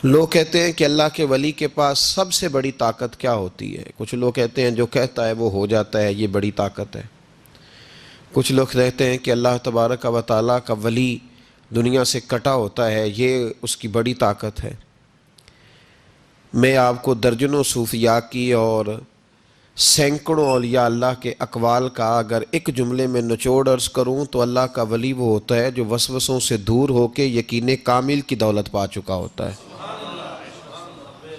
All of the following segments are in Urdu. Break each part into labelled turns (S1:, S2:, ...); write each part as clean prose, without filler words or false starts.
S1: لوگ کہتے ہیں کہ اللہ کے ولی کے پاس سب سے بڑی طاقت کیا ہوتی ہے؟ کچھ لوگ کہتے ہیں جو کہتا ہے وہ ہو جاتا ہے، یہ بڑی طاقت ہے۔ کچھ لوگ کہتے ہیں کہ اللہ تبارک و تعالیٰ کا ولی دنیا سے کٹا ہوتا ہے، یہ اس کی بڑی طاقت ہے۔ میں آپ کو درجنوں صوفیاء کی اور سینکڑوں اولیاء اللہ کے اقوال کا اگر ایک جملے میں نچوڑ عرض کروں تو اللہ کا ولی وہ ہوتا ہے جو وسوسوں سے دور ہو کے یقین کامل کی دولت پا چکا ہوتا ہے،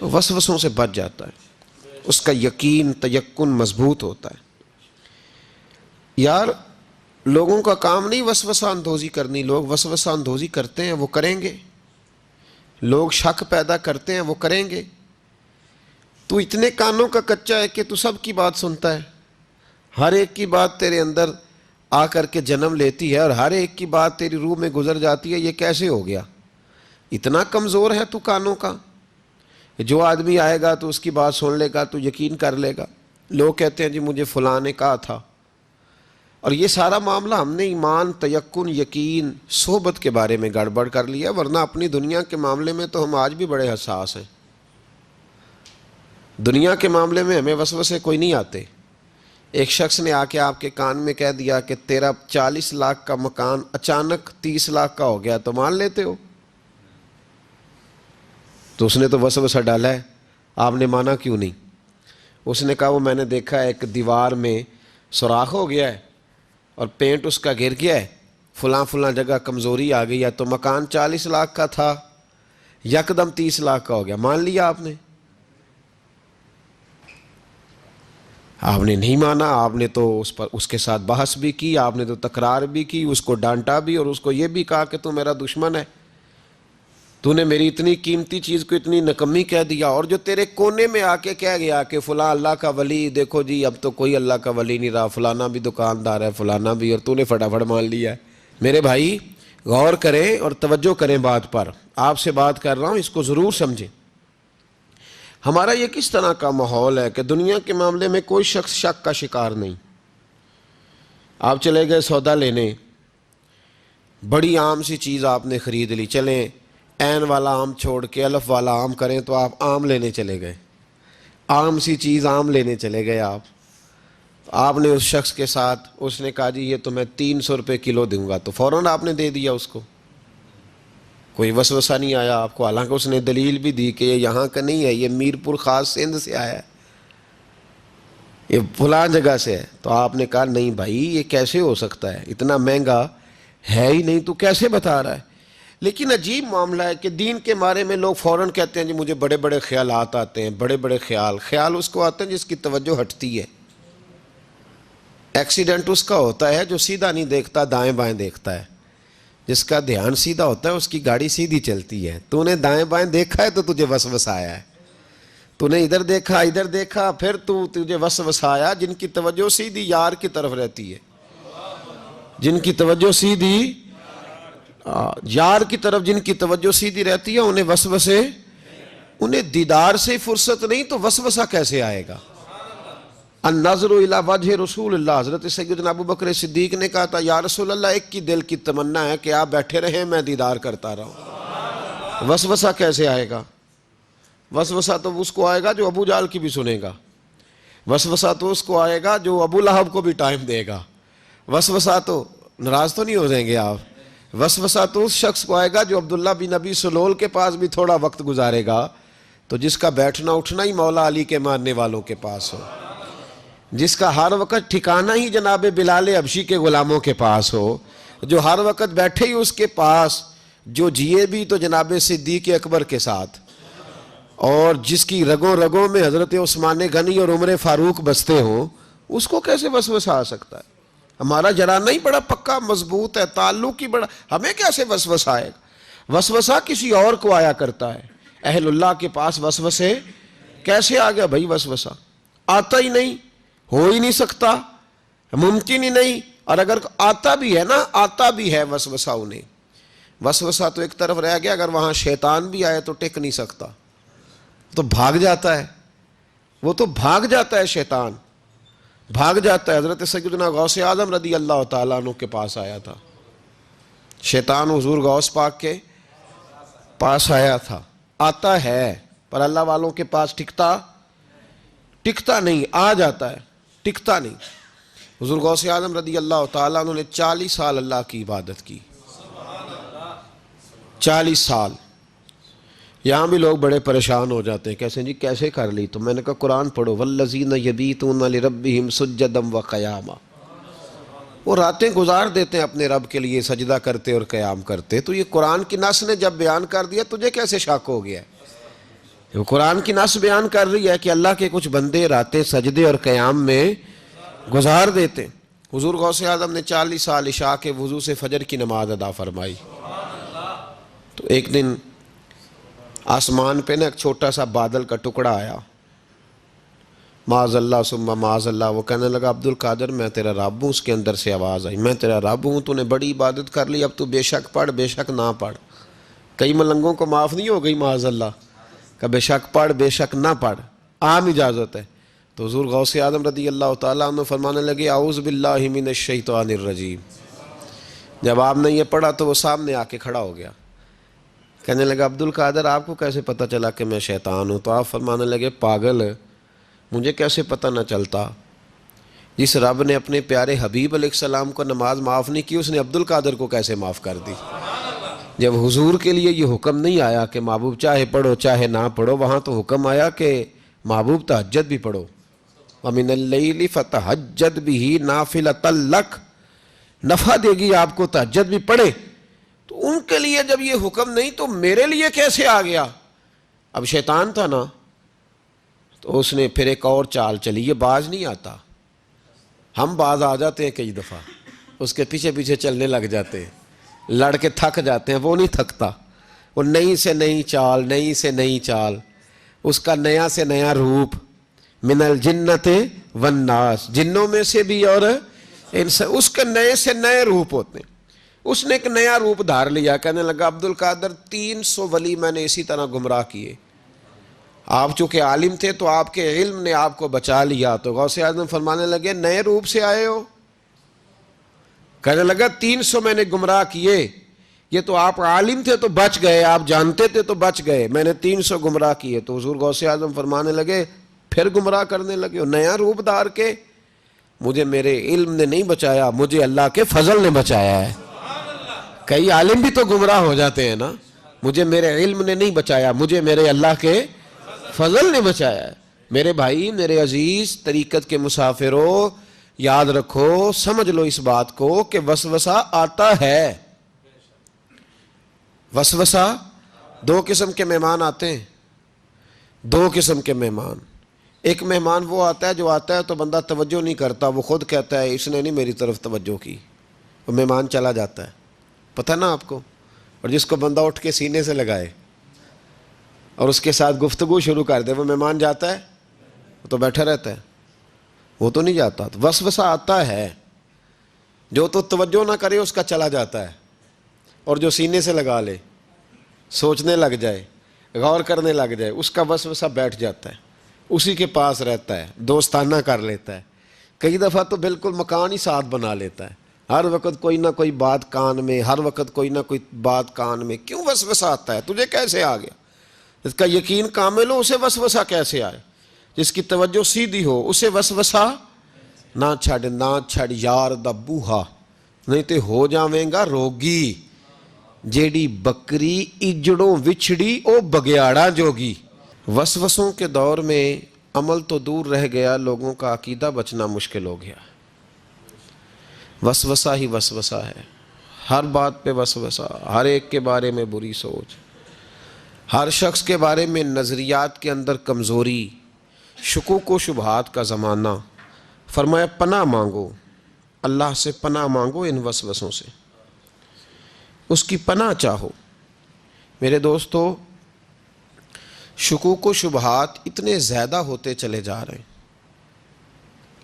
S1: وسوسوں سے بچ جاتا ہے، اس کا یقین تیقن مضبوط ہوتا ہے۔ یار لوگوں کا کام نہیں وسوسہ اندوزی کرنی، لوگ وسوسہ اندوزی کرتے ہیں وہ کریں گے، لوگ شک پیدا کرتے ہیں وہ کریں گے۔ تو اتنے کانوں کا کچا ہے کہ تو سب کی بات سنتا ہے، ہر ایک کی بات تیرے اندر آ کر کے جنم لیتی ہے اور ہر ایک کی بات تیری روح میں گزر جاتی ہے۔ یہ کیسے ہو گیا؟ اتنا کمزور ہے تو کانوں کا؟ جو آدمی آئے گا تو اس کی بات سن لے گا تو یقین کر لے گا۔ لوگ کہتے ہیں جی مجھے فلاں نے کہا تھا، اور یہ سارا معاملہ ہم نے ایمان، تیقن، یقین، صحبت کے بارے میں گڑبڑ کر لیا، ورنہ اپنی دنیا کے معاملے میں تو ہم آج بھی بڑے حساس ہیں۔ دنیا کے معاملے میں ہمیں وسوسے کوئی نہیں آتے۔ ایک شخص نے آ کے آپ کے کان میں کہہ دیا کہ تیرا 40 لاکھ کا مکان اچانک 30 لاکھ کا ہو گیا، تو مان لیتے ہو؟ تو اس نے تو وسوسہ ڈالا ہے، آپ نے مانا کیوں نہیں؟ اس نے کہا وہ میں نے دیکھا ہے ایک دیوار میں سوراخ ہو گیا ہے اور پینٹ اس کا گر گیا ہے، فلاں فلاں جگہ کمزوری آ گئی ہے، تو مکان 40 لاکھ کا تھا یکدم 30 لاکھ کا ہو گیا، مان لیا آپ نے؟ آپ نے نہیں مانا، آپ نے تو اس کے ساتھ بحث بھی کی، آپ نے تو تکرار بھی کی، اس کو ڈانٹا بھی اور اس کو یہ بھی کہا کہ تو میرا دشمن ہے، تو نے میری اتنی قیمتی چیز کو اتنی نکمی کہہ دیا۔ اور جو تیرے کونے میں آ کے کہہ گیا کہ فلاں اللہ کا ولی، دیکھو جی اب تو کوئی اللہ کا ولی نہیں رہا، فلانا بھی دکاندار ہے، فلانا بھی، اور تو نے فٹافٹ مان لیا ہے۔ میرے بھائی غور کریں اور توجہ کریں بات پر، آپ سے بات کر رہا ہوں، اس کو ضرور سمجھیں۔ ہمارا یہ کس طرح کا ماحول ہے کہ دنیا کے معاملے میں کوئی شخص شک کا شکار نہیں۔ آپ چلے گئے سودا لینے، بڑی عام سی چیز آپ نے خرید لی، چلیں عین والا آم چھوڑ کے الف والا آم کریں تو آپ آم لینے چلے گئے، عام سی چیز آم لینے چلے گئے آپ نے اس شخص کے ساتھ، اس نے کہا جی یہ تو میں 300 روپے کلو دوں گا، تو فوراً آپ نے دے دیا اس کو، کوئی وسوسہ نہیں آیا آپ کو، حالانکہ اس نے دلیل بھی دی کہ یہ یہاں کا نہیں ہے، یہ میرپور خاص سندھ سے آیا ہے، یہ فلاں جگہ سے ہے۔ تو آپ نے کہا نہیں بھائی یہ کیسے ہو سکتا ہے، اتنا مہنگا ہے ہی نہیں، تو کیسے بتا رہا ہے؟ لیکن عجیب معاملہ ہے کہ دین کے بارے میں لوگ فوراً کہتے ہیں جی مجھے بڑے بڑے خیالات آتے ہیں، بڑے بڑے خیال اس کو آتے ہیں جس کی توجہ ہٹتی ہے۔ ایکسیڈنٹ اس کا ہوتا ہے جو سیدھا نہیں دیکھتا، دائیں بائیں دیکھتا ہے، جس کا دھیان سیدھا ہوتا ہے اس کی گاڑی سیدھی چلتی ہے۔ تو نے دائیں بائیں دیکھا ہے تو تجھے وسوسہ آیا ہے، تو نے ادھر دیکھا پھر تجھے وسوسہ آیا۔ جن کی توجہ سیدھی یار کی طرف رہتی ہے، جن کی توجہ سیدھی یار کی طرف، جن کی توجہ سیدھی رہتی ہے، انہیں وسوسے، انہیں دیدار سے فرصت نہیں تو وسوسہ کیسے آئے گا؟ النظر الی وجہ رسول اللہ، حضرت سیدنا ابو بکر صدیق نے کہا تھا یا رسول اللہ ایک کی دل کی تمنا ہے کہ آپ بیٹھے رہیں میں دیدار کرتا رہوں۔ وسوسہ کیسے آئے گا؟ وسوسہ تو اس کو آئے گا جو ابو جہل کی بھی سنے گا، وسوسہ تو اس کو آئے گا جو ابو لہب کو بھی ٹائم دے گا، وسوسہ تو، ناراض تو نہیں ہو جائیں گے آپ، وسوسہ تو اس شخص کو آئے گا جو عبداللہ بن ابی سلول کے پاس بھی تھوڑا وقت گزارے گا، تو جس کا بیٹھنا اٹھنا ہی مولا علی کے ماننے والوں کے پاس ہو، جس کا ہر وقت ٹھکانہ ہی جناب بلال حبشی کے غلاموں کے پاس ہو، جو ہر وقت بیٹھے ہی اس کے پاس، جو جیے بھی تو جناب صدیق اکبر کے ساتھ، اور جس کی رگوں رگوں میں حضرت عثمان غنی اور عمر فاروق بستے ہوں، اس کو کیسے وسوسہ آ سکتا ہے؟ ہمارا جرانہ ہی بڑا پکا مضبوط ہے، تعلق ہی بڑا، ہمیں کیسے وسوسہ آئے گا؟ وسوسہ کسی اور کو آیا کرتا ہے، اہل اللہ کے پاس وسوسے کیسے آ گیا بھائی؟ وسوسہ آتا ہی نہیں، ہو ہی نہیں سکتا، ممکن ہی نہیں، اور اگر آتا بھی ہے نا، آتا بھی ہے وسوسہ انہیں، وسوسہ تو ایک طرف رہ گیا، اگر وہاں شیطان بھی آئے تو ٹک نہیں سکتا، تو بھاگ جاتا ہے، وہ تو بھاگ جاتا ہے، شیطان بھاگ جاتا ہے۔ حضرت سیدنا غوث اعظم رضی اللہ تعالیٰ عنہ کے پاس آیا تھا، شیطان حضور غوث پاک کے پاس آیا تھا، آتا ہے پر اللہ والوں کے پاس ٹکتا نہیں، آ جاتا ہے ٹکتا نہیں۔ حضور غوث اعظم رضی اللہ تعالیٰ عنہ نے 40 سال اللہ کی عبادت کی، 40 سال۔ یہاں بھی لوگ بڑے پریشان ہو جاتے ہیں، کیسے جی کیسے کر لی؟ تو میں نے کہا قرآن پڑھو، والذین یبیتون لربہم سجدا وقیاما، وہ راتیں گزار دیتے ہیں اپنے رب کے لیے سجدہ کرتے اور قیام کرتے۔ تو یہ قرآن کی نص نے جب بیان کر دیا تجھے کیسے شک ہو گیا؟ وہ قرآن کی نص بیان کر رہی ہے کہ اللہ کے کچھ بندے راتیں سجدے اور قیام میں گزار دیتے۔ حضور غوث اعظم نے 40 سال عشاء کے وضو سے فجر کی نماز ادا فرمائی۔ تو ایک دن آسمان پہ نا ایک چھوٹا سا بادل کا ٹکڑا آیا، معاذ اللہ ثم معاذ اللہ۔ وہ کہنے لگا عبد القادر میں تیرا رب ہوں۔ اس کے اندر سے آواز آئی میں تیرا رب ہوں، تو نے بڑی عبادت کر لی، اب تو بے شک پڑھ بے شک نہ پڑھ۔ کئی ملنگوں کو معاف نہیں ہو گئی معاذ اللہ کہ بے شک پڑھ بے شک نہ پڑھ، عام اجازت ہے۔ تو حضور غوث اعظم رضی اللہ تعالیٰ عنہ فرمانے لگے اعوذ باللہ من الشیطان الرجیم۔ جب آپ نے یہ پڑھا تو وہ سامنے آ کے کھڑا ہو گیا، کہنے لگا عبد القادر آپ کو کیسے پتہ چلا کہ میں شیطان ہوں؟ تو آپ فرمانے لگے پاگل، مجھے کیسے پتہ نہ چلتا؟ جس رب نے اپنے پیارے حبیب علیہ السلام کو نماز معاف نہیں کی، اس نے عبد القادر کو کیسے معاف کر دی؟ جب حضور کے لیے یہ حکم نہیں آیا کہ محبوب چاہے پڑھو چاہے نہ پڑھو، وہاں تو حکم آیا کہ محبوب تہجد بھی پڑھو، وَمِنَ اللَّيْلِ فَتَہَجَّدْ بِهِ نَافِلَةً لَكَ، نفع دے گی آپ کو، تہجد بھی پڑھے۔ تو ان کے لیے جب یہ حکم نہیں تو میرے لیے کیسے آ گیا؟ اب شیطان تھا نا، تو اس نے پھر ایک اور چال چلی، یہ باز نہیں آتا، ہم باز آ جاتے ہیں کئی دفعہ، اس کے پیچھے پیچھے چلنے لگ جاتے ہیں، لڑ کے تھک جاتے ہیں، وہ نہیں تھکتا، وہ نئی سے نئی چال، نئی سے نئی چال، اس کا نیا سے نیا روپ، من الجنت والناس، جنوں میں سے بھی اور اس کے نئے سے نئے روپ ہوتے ہیں۔ اس نے ایک نیا روپ دھار لیا، کہنے لگا عبد القادر 300 ولی میں نے اسی طرح گمراہ کیے، آپ چونکہ عالم تھے تو آپ کے علم نے آپ کو بچا لیا۔ تو غوث اعظم فرمانے لگے نئے روپ سے آئے ہو؟ کہنے لگا 300 میں نے گمراہ کیے، یہ تو آپ عالم تھے تو بچ گئے، آپ جانتے تھے تو بچ گئے، میں نے 300 گمراہ کیے۔ تو حضور غوث اعظم فرمانے لگے پھر گمراہ کرنے لگے ہو نیا روپ دھار کے؟ مجھے میرے علم نے نہیں بچایا، مجھے اللہ کے فضل نے بچایا ہے۔ کئی عالم بھی تو گمراہ ہو جاتے ہیں نا، مجھے میرے علم نے نہیں بچایا، مجھے میرے اللہ کے فضل نے بچایا ہے۔ میرے بھائی، میرے عزیز طریقت کے مسافروں، یاد رکھو، سمجھ لو اس بات کو کہ وسوسہ آتا ہے۔ وسوسہ، دو قسم کے مہمان آتے ہیں، دو قسم کے مہمان۔ ایک مہمان وہ آتا ہے جو آتا ہے تو بندہ توجہ نہیں کرتا، وہ خود کہتا ہے اس نے نہیں میری طرف توجہ کی، وہ مہمان چلا جاتا ہے، پتہ نا آپ کو۔ اور جس کو بندہ اٹھ کے سینے سے لگائے اور اس کے ساتھ گفتگو شروع کر دے، وہ مہمان جاتا ہے؟ وہ تو بیٹھا رہتا ہے، وہ تو نہیں جاتا۔ تو وسوسہ آتا ہے، جو تو توجہ نہ کرے اس کا چلا جاتا ہے، اور جو سینے سے لگا لے، سوچنے لگ جائے، غور کرنے لگ جائے، اس کا وسوسہ بیٹھ جاتا ہے، اسی کے پاس رہتا ہے، دوستانہ کر لیتا ہے، کئی دفعہ تو بالکل مکان ہی ساتھ بنا لیتا ہے، ہر وقت کوئی نہ کوئی بات کان میں، ہر وقت کوئی نہ کوئی بات کان میں۔ کیوں وسوسہ آتا ہے؟ تجھے کیسے آ گیا؟ جس کا یقین کامل ہو اسے وسوسہ کیسے آئے؟ جس کی توجہ سیدھی ہو اسے وسوسہ نہ چھڑ یار دا بوہا، نہیں تے ہو جاویں گا روگی، جیڑی بکری اجڑوں وچھڑی او بگیاڑا جوگی۔ وسوسوں کے دور میں عمل تو دور رہ گیا، لوگوں کا عقیدہ بچنا مشکل ہو گیا۔ وسوسہ ہی وسوسہ ہے، ہر بات پہ وسوسہ، ہر ایک کے بارے میں بری سوچ، ہر شخص کے بارے میں نظریات کے اندر کمزوری، شکوک و شبہات کا زمانہ۔ فرمایا پناہ مانگو، اللہ سے پناہ مانگو ان وسوسوں سے، اس کی پناہ چاہو۔ میرے دوستو، شکوک و شبہات اتنے زیادہ ہوتے چلے جا رہے ہیں،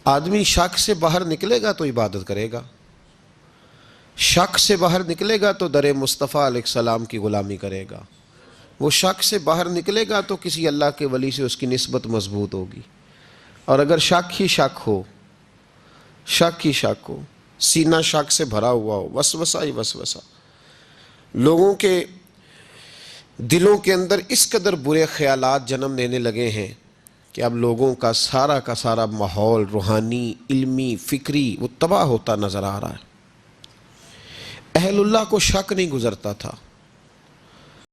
S1: آدمی شک سے باہر نکلے گا تو عبادت کرے گا، شک سے باہر نکلے گا تو در مصطفیٰ علیہ السلام کی غلامی کرے گا، وہ شک سے باہر نکلے گا تو کسی اللہ کے ولی سے اس کی نسبت مضبوط ہوگی۔ اور اگر شک ہی شک ہو، شک ہی شک ہو، سینہ شک سے بھرا ہوا ہو، وسوسہ ہی وسوسہ، لوگوں کے دلوں کے اندر اس قدر برے خیالات جنم لینے لگے ہیں کہ اب لوگوں کا سارا ماحول روحانی، علمی، فکری وہ تباہ ہوتا نظر آ رہا ہے۔ اہل اللہ کو شک نہیں گزرتا تھا